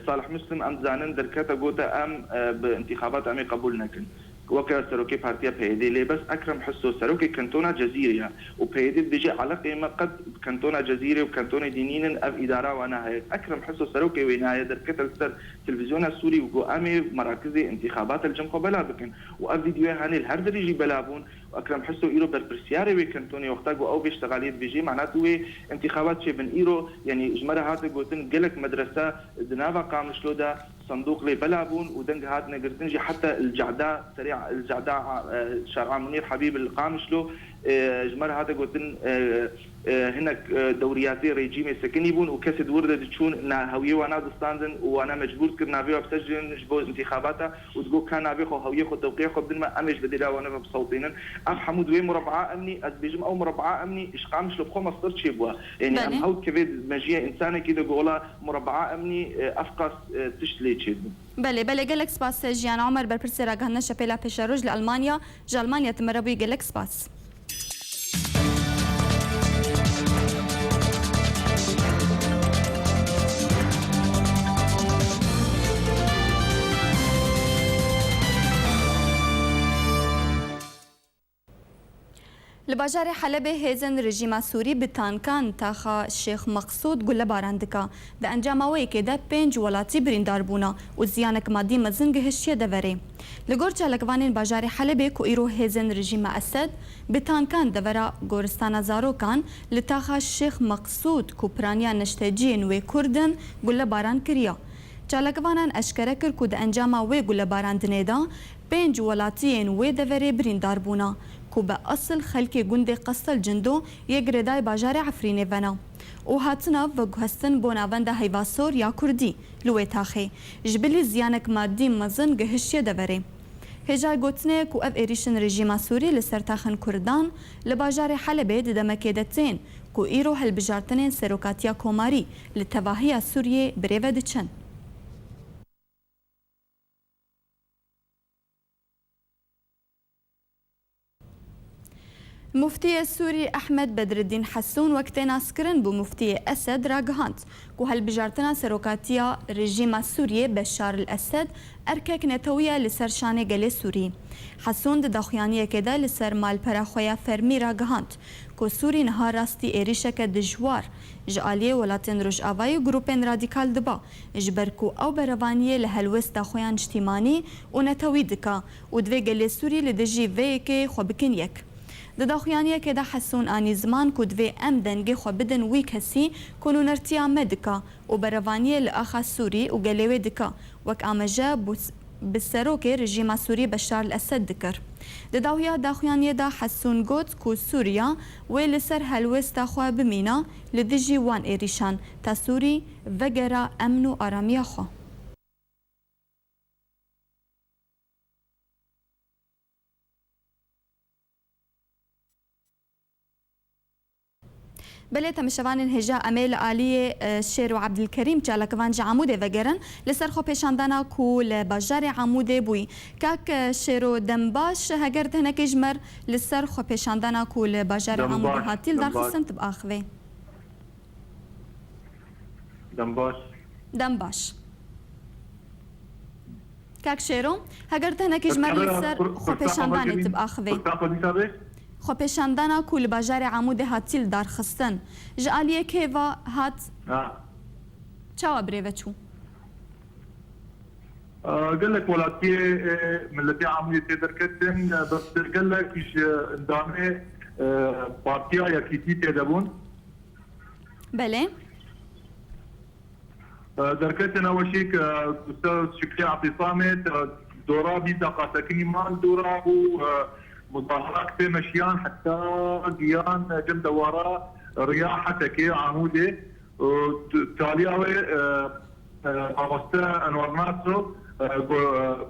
صالح مسلم ام زانن دركتا قوتا ام بانتخابات امي قبولنا كن وكا سروكي بارتيا بيدي لي بس اكرم حسو سروكي كنتونا جزيريا وبيدي بيجي على قيمه قد كنتونا جزيري وكنتونا دينين اب اداره وانا هيك اكرم حسو سروكي وينايه دركت السر تلفزيون السوري وجو امي مراكزي انتخابات الجمهور بلا بكن واب فيديو هاني الهردر يجي بلابون واكرم حسو ايرو بربرسياري وكنتوني وقتاجو او بيشتغاليت بيجي معناته انتخابات شي بن ايرو يعني جمره هات قوتن قلك مدرسه دنافا قام شلودا صندوق لي بلابون ودنج هات نقدرنجي حتى الجعداء سريع الجعداء شارع منير حبيب القامشلو جمر هذا قلتن هناك دورياتي ريجيمي سكني بون وكسد ورده تشون هويه وانا دستاندن وانا مجبور كنا بيو بسجل جبو انتخاباتها وتقول كان ابي خو هويه خو توقيع خو بدل ما امش بديلا وانا بصوتين اف حمود وين مربعه امني ازبيجم او مربعه امني ايش قامش لو ما صرت شي بوا يعني ام هود كبد ماجيه انسانه كده قولا مربعه امني افقس تشتلي تشي بله قالك سباس جيان عمر بربرسي راغنا شابيلا بيشاروج لالمانيا جالمانيا تمربي قالك سباس لباجار حلب هیزن رژیم سوری بتانکان تاخا شیخ مقصود گل باراندکا د انجاموی کې د 5 ولاتی بریندار بونا او زیانک مادی مزنګ هشیه دوره لګور چلکوانین باجار حلب کو ایرو هیزن رژیم اسد بتانکان دورا گورستان زاروکان لتاخا شیخ مقصود کو پرانیا نشتجین و کردن گل باران کریا چلکوانان اشکره کر کو د انجاموی گل باراندنه دا 5 ولاتین و دوره بریندار بونا کو به اصل خلک گوند قصل جندو یک ردای باجار عفرینه ونا او هاتنا و گهستن بوناوند هیواسور یا کردی لوی تاخی جبلی زیانک مادی مزن گهشیه دوره هجای گوتنه کو اف ایریشن رژیم سوری لسر تاخن کردان لباجار حلبه ددمکیدتین کو ایرو هل بجارتنین سروکاتیا کوماری لتواهی سوریه بریوه دچن مفتي السوري أحمد بدر الدين حسون وقتنا سكرن بمفتي أسد راجهانت وهل بجارتنا سروكاتيا رجيم سوريا بشار الأسد أركك نتوية لسر شاني قلي سوري حسون دخيانية كده لسر مال براخويا فرمي راجهانت كو سوري نهار راستي إيريشك دجوار جالية ولاتن روش آواي جروبين راديكال دبا جبركو أو بروانية لهلوس دخيان اجتماعي ونتوي دكا ودوي قلي سوري لدجي فيكي خوبكين يك دداخيانية كده حسون آني زمان كدوي أم دنجي خو بدن ويك هسي كونو نرتيا مدكا وبروانية لأخا سوري وقليوي دكا وك آمجا بالسروكي رجيم سوري بشار الأسد دكر دداويا داخيانية دا حسون قوت كو سوريا ويلسر هلوس تاخوا بمينا لدجي وان إيريشان تا سوري وقرا أمنو آراميا خو بله تمشوان هجا اميل آلية شير وعبد الكريم جالكوان عمودي وگرن لسر خو پیشاندانا كول باجار عمودي بوي كاك شيرو دمباش هگر هناك جمر لسر خو پیشاندانا كول باجار عمودي هاتيل دار خصن تبقى اخوي دمباش كاك شيرو هگر هناك جمر لسر خو پیشانداني تبقى اخوي خو پیشاندانا کول باجار عمود هاتیل دار خستن جالیه که و هات چاوا بریوه چو قال لك ولاتي ملتي عمودي تقدر كتن بس قال لك ايش اندامه بارتيا يا كيتي تدبون بله دركتنا اول شيء استاذ شكري اعتصامي دورا بيتا ساكني مال دورا مظاهرات في مشيان حتى جيان جم دوارا رياحتك عمودي وتالياوي ماموستا انوار ناصر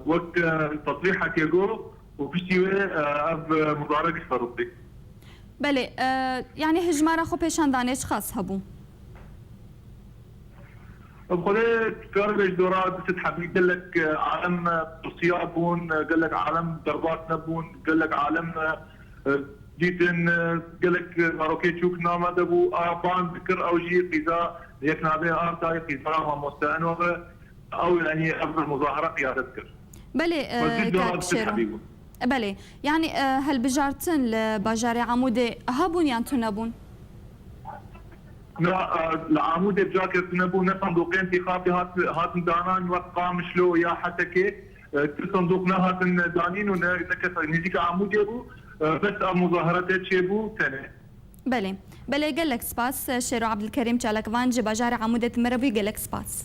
وقت تصريحك يقول وبشتوي اب مضارق فرضي. بله يعني هجمارا خو پیشاندانش خاص هبو. بخلي تكرر دورات بتتحبي قال لك عالم توصيات بون قال لك عالم ضربات نبون قال لك عالم جيتن قال لك ماروكي تشوك نام دبو ابان ذكر او جي قضاء هيك نابي ارتاي قضاء مستانوغ او يعني افضل مظاهره قياده ذكر. بله كابشيرو. بله يعني هل بجارتن لباجاري عمودي هبون يعني تنبون؟ لا العمود بجاكر تنبو صندوقين انتخابي هات دانان وقع مشلو يا حتى كي كل صندوقنا هات دانين ونكسر نجيك عمود يبو بس مظاهرات شيبو تاني. بله قال لك سباس شيرو عبد الكريم چالکوان جي باجار عمود تمروي قال لك سباس.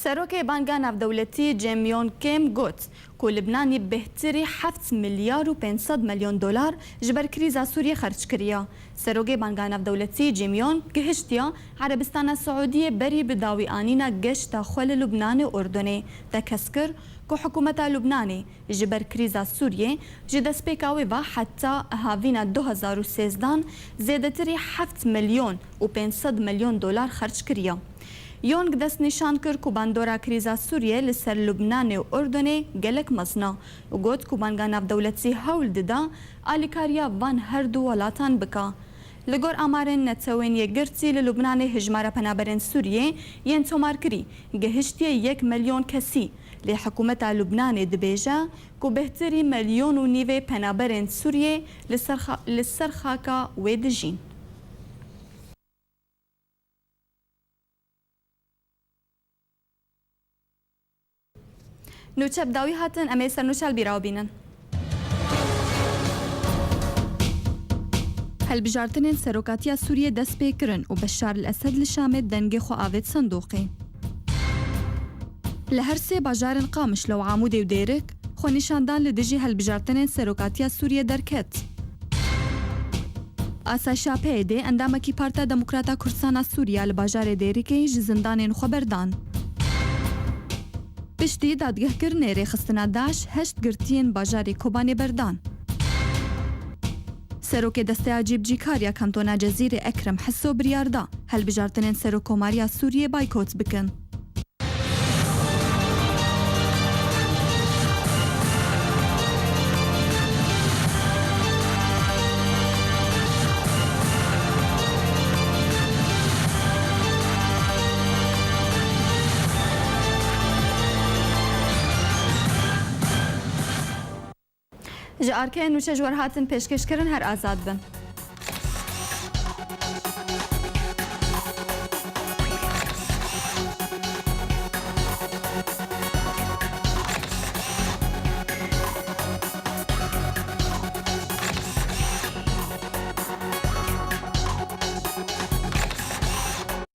سروک بانگا نافدولتی جیمیون کیم گوت کو لبنانی بهتری 7 ملیار و 500 میلیون دلار جبر کریزا سوریه خرج کریا. سروک بانگا نافدولتی جیمیون گهشتیا عربستان سعودیه بری بداوی آنینا گشت خل لبنان و اردنه تکسکر کو حکومت لبنانی جبر کریزا سوریه جدس پیکاوی و حتی هاوینا 2013 زیادتری 7 میلیون و 500 میلیون دلار خرج کریا. یونگ دست نشان کرد که باندورا کریزا سوریه لسر لبنان و اردن گلک مزنا و گوت که بانگا نافدولتی هول ددا آلیکاریا وان هر دو ولاتان بکا. لگور آمارن نتوین یگرتی للبنان هجمارا پنابرن سوریه ین تومار کری گهشتی 1 میلیون کسی لحکومت لبنان دبیجا که بهتری 1.5 میلیون پنابرن سوریه لسر خاکا و دجین. نوچه بداوی هاتن امی سر نوچال بیراو بینن. هلبجارتنین سروکاتیا سوریه دست پیکرن و بشار الاسد لشامت دنگی خو آوید صندوقی. لهر سه باجارن قامش لو عامودی و دیرک خو نشاندان لدجی هلبجارتنین سروکاتیا سوریه درکت. آسایشا پیده اندامکی پارتا دموکراتا کردستان سوریه لباجار دیرکی جزندانین خبردان. پشتی دادگه کرنه ریخستنا داش 8 گرتین باجاری کوبانی بردان. سروک دسته عجیب جیکاریا کانتونا جزیره اکرم حسو بریاردا هل بجارتنین سروکوماریا سوریه بایکوت بکن. جارکه نوچه جوار هاتن پیشکش کرن هر آزاد بن.